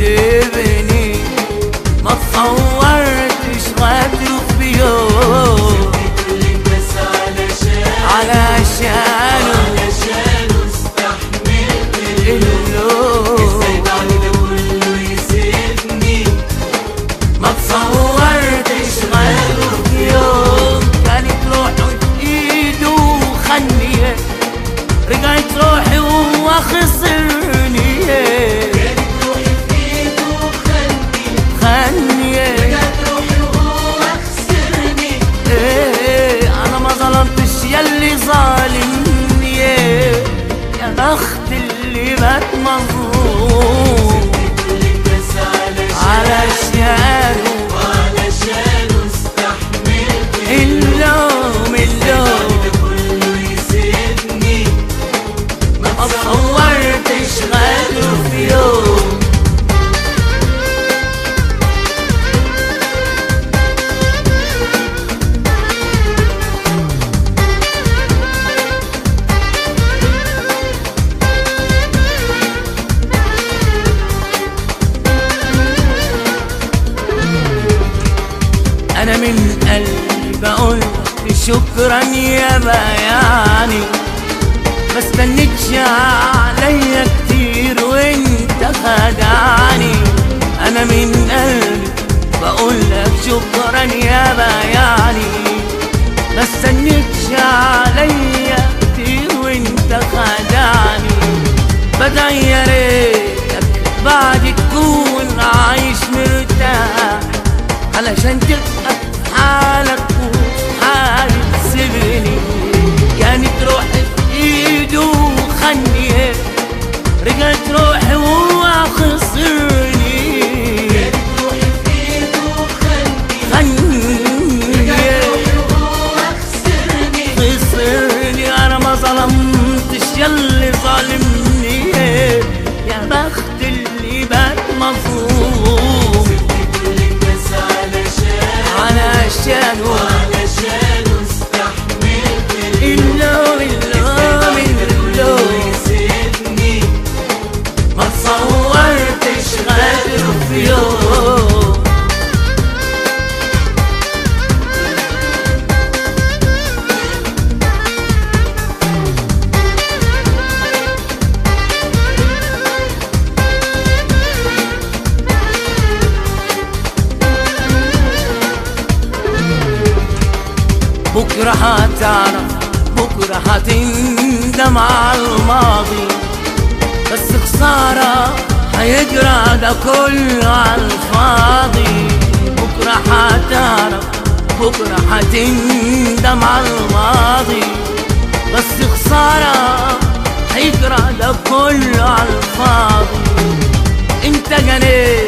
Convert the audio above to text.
سيبني ما تصورتش غدره في يوم علشانه استحملت اللوم ازاي بعد ده كله يسيبني ما تصورتش غدره في يوم كانت روحه في ايده وخنيه رجعت روحي وهو خسرني كانت روحي في ايده خنيه رجعت روحي وهو خسرني انا ما ظلمتش ياللي ظالمني يا بخت اللي بات مظلوم بس علشانه استحملت اللوم ده كله يسيبني ما تصورتش غدره في يوم انا من قلبي بقولك شكرا يا بياني ما استنيتش عليا كتير وانت خدعني انا من قلبي بقولك شكرا يا بياني ما استنيتش عليا كتير وانت خدعني بدعي يا ريتك بعد تكون عايش مرتاح علشان تبقى في حالك وفي حالي تسيبني كانت روحي في ايده وخنيه رجعت روحي وهو خسرني كانت روحي في ايده خنيه وهو خسرني انا ما ظلمتش ياللي ظالمني يا بخت اللي بات مظلوم بس علشانه استحملت اللوم يسيبني ما تصورتش غدره في يوم بكرة هتعرف بكرة هتندم على الماضي بس خسارة هيجرى ده كله على الفاضي بكرة هتعرف بكرة هتندم على الماضي بس خسارة هيجرى ده كله على الفاضي انت جنيت